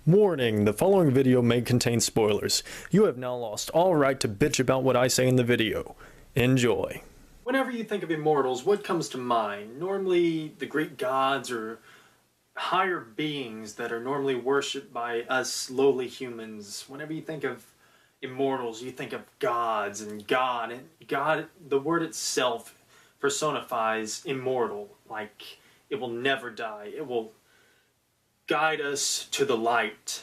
Warning, the following video may contain spoilers. You have now lost all right to bitch about what I say in the video. Enjoy. Whenever you think of immortals, what comes to mind? Normally, the Greek gods or higher beings that are normally worshipped by us lowly humans. Whenever you think of immortals, you think of gods, and God, the word itself personifies immortal, like it will never die. It will guide us to the light.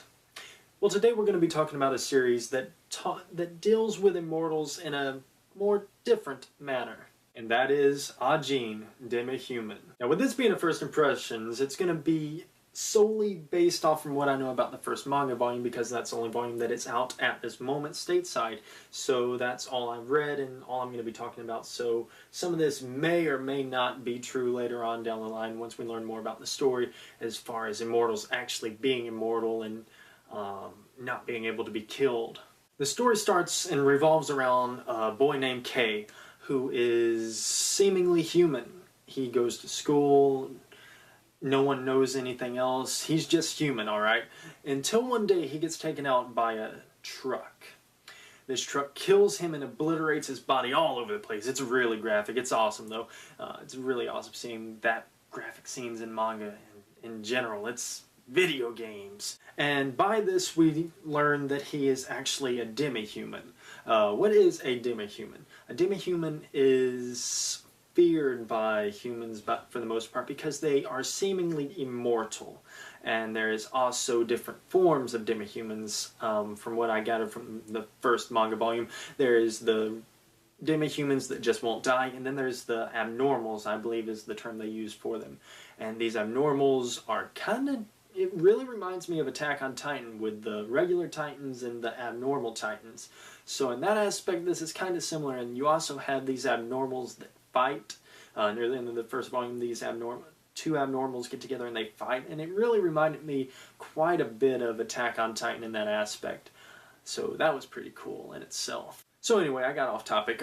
Well, today we're going to be talking about a series that deals with immortals in a more different manner, and that is Ajin Demi-Human. Now, with this being a first impressions, it's going to be solely based off from what I know about the first manga volume, because that's the only volume that is out at this moment stateside. So that's all I've read and all I'm going to be talking about. So some of this may or may not be true later on down the line once we learn more about the story, as far as immortals actually being immortal and not being able to be killed. The story starts and revolves around a boy named K, who is seemingly human. He goes to school. No one knows anything else. He's just human, alright? Until one day he gets taken out by a truck. This truck kills him and obliterates his body all over the place. It's really graphic. It's awesome, though. It's really awesome seeing that graphic scenes in manga in general. It's video games. And by this we learn that he is actually a demi-human. What is a demi-human? A demi-human is feared by humans, but for the most part, because they are seemingly immortal. And there is also different forms of demi-humans. From what I gathered from the first manga volume, there is the demi-humans that just won't die, and then there's the abnormals, I believe is the term they use for them. And these abnormals are kind of, it really reminds me of Attack on Titan, with the regular Titans and the abnormal Titans. So in that aspect, this is kind of similar, and you also have these abnormals that fight. Near the end of the first volume, these two abnormals get together and they fight, and it really reminded me quite a bit of Attack on Titan in that aspect. So that was pretty cool in itself. So anyway, I got off topic.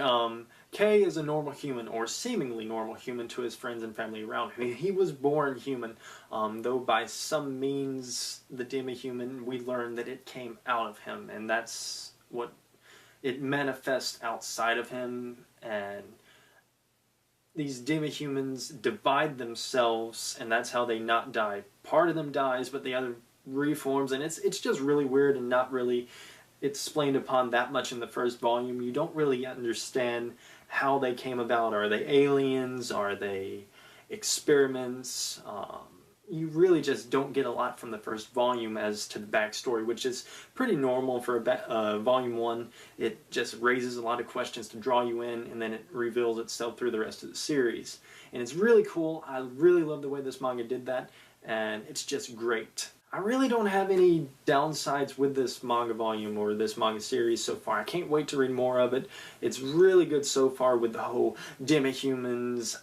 K is a normal human, or seemingly normal human to his friends and family around him. He was born human, though by some means, the demi-human, we learned that it came out of him, and that's what it manifests outside of him. And these demi-humans divide themselves, and that's how they not die. Part of them dies, but the other reforms, and it's just really weird and not really explained upon that much in the first volume. You don't really understand how they came about. Are they aliens? Are they experiments? You really just don't get a lot from the first volume as to the backstory, which is pretty normal for volume 1. It just raises a lot of questions to draw you in, and then it reveals itself through the rest of the series. And it's really cool. I really love the way this manga did that, and it's just great. I really don't have any downsides with this manga volume or this manga series so far. I can't wait to read more of it. It's really good so far, with the whole demi-humans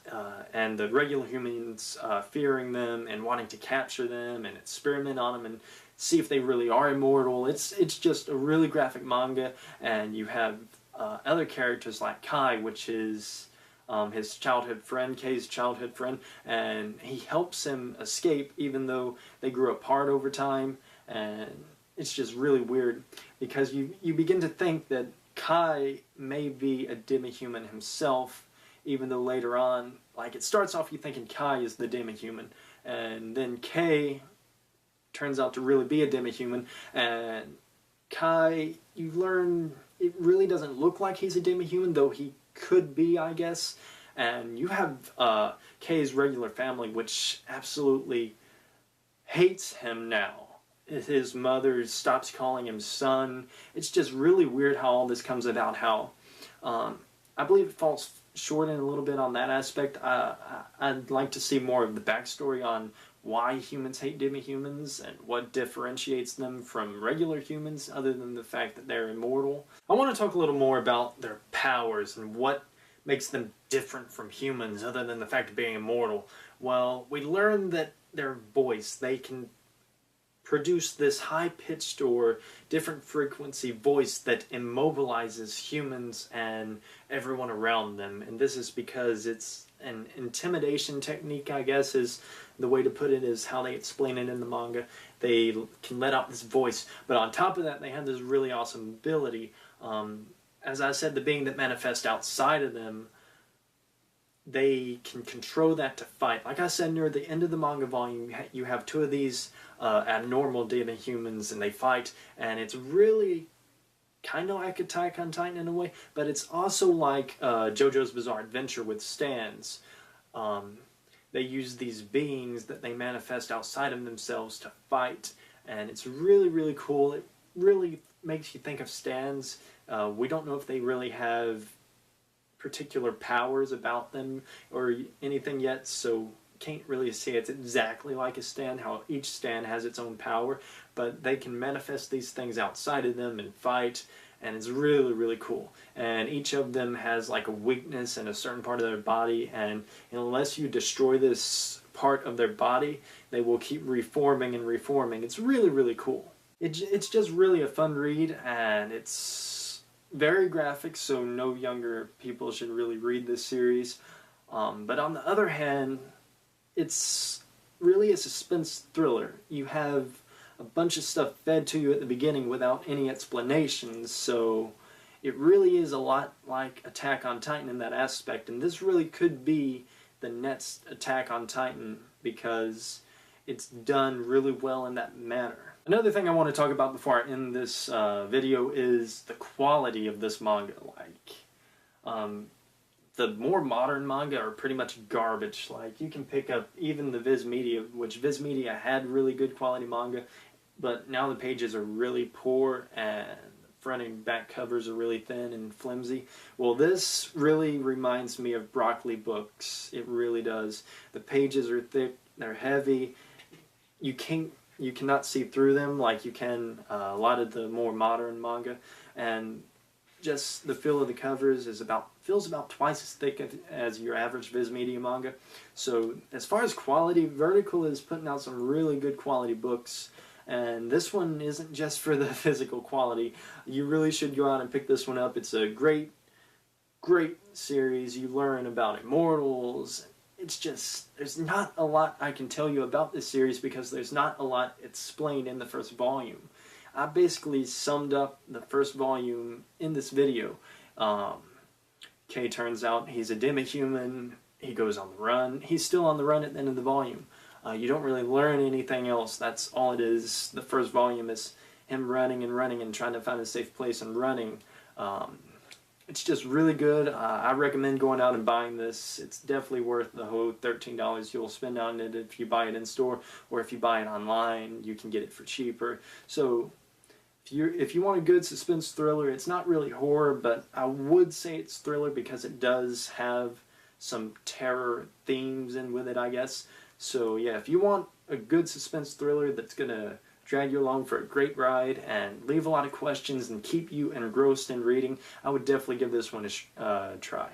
and the regular humans fearing them and wanting to capture them and experiment on them and see if they really are immortal. It's just a really graphic manga, and you have other characters like Kai, which is his childhood friend, Kay's childhood friend, and he helps him escape even though they grew apart over time. And it's just really weird, because you begin to think that Kai may be a demi-human himself, even though later on, like, it starts off you thinking Kai is the demi-human, and then Kay turns out to really be a demi-human, and Kai, you learn, it really doesn't look like he's a demi-human, though he could be, I guess. And you have Kay's regular family, which absolutely hates him now. His mother stops calling him son. It's just really weird how all this comes about, how I believe it falls short in a little bit on that aspect. I'd like to see more of the backstory on why humans hate demi-humans and what differentiates them from regular humans, other than the fact that they're immortal. I want to talk a little more about their powers and what makes them different from humans, other than the fact of being immortal. Well, we learn that their voice, they can produce this high-pitched or different frequency voice that immobilizes humans and everyone around them. And this is because it's an intimidation technique, I guess, is the way to put it, is how they explain it in the manga. they can let out this voice. But on top of that, they have this really awesome ability. As I said, the being that manifests outside of them, they can control that to fight. Like I said, near the end of the manga volume, you have two of these abnormal Demi-Humans, and they fight, and it's really kind of like Attack on Titan in a way, but it's also like JoJo's Bizarre Adventure with stands. They use these beings that they manifest outside of themselves to fight, and it's really, really cool. It really makes you think of stands. We don't know if they really have particular powers about them or anything yet, so can't really say it's exactly like a stand, how each stand has its own power, but they can manifest these things outside of them and fight, and it's really, really cool. And each of them has like a weakness in a certain part of their body, and unless you destroy this part of their body, they will keep reforming and reforming. It's really, really cool. It's just really a fun read, and it's very graphic, so no younger people should really read this series. But on the other hand, it's really a suspense thriller. You have a bunch of stuff fed to you at the beginning without any explanations, so it really is a lot like Attack on Titan in that aspect, and this really could be the next Attack on Titan because it's done really well in that manner. Another thing I want to talk about before I end this video is the quality of this manga. The more modern manga are pretty much garbage. Like, you can pick up even the Viz Media, which Viz Media had really good quality manga, but now the pages are really poor and the front and back covers are really thin and flimsy. Well, this really reminds me of Broccoli books. It really does. The pages are thick, they're heavy. You cannot see through them like you can a lot of the more modern manga, and just the feel of the covers feels about twice as thick as your average Viz Media manga. So as far as quality, Vertical is putting out some really good quality books, and this one isn't just for the physical quality. You really should go out and pick this one up. It's a great series. You learn about immortals. It's just, there's not a lot I can tell you about this series because there's not a lot explained in the first volume. I basically summed up the first volume in this video. Kay turns out he's a Demi-Human, he goes on the run. He's still on the run at the end of the volume. You don't really learn anything else. That's all it is. The first volume is him running and trying to find a safe place and running. It's just really good. I recommend going out and buying this. It's definitely worth the whole $13 you'll spend on it if you buy it in store, or if you buy it online, you can get it for cheaper. So if you want a good suspense thriller, it's not really horror, but I would say it's thriller because it does have some terror themes in with it, I guess. So yeah, if you want a good suspense thriller that's gonna drag you along for a great ride and leave a lot of questions and keep you engrossed in reading, I would definitely give this one a try.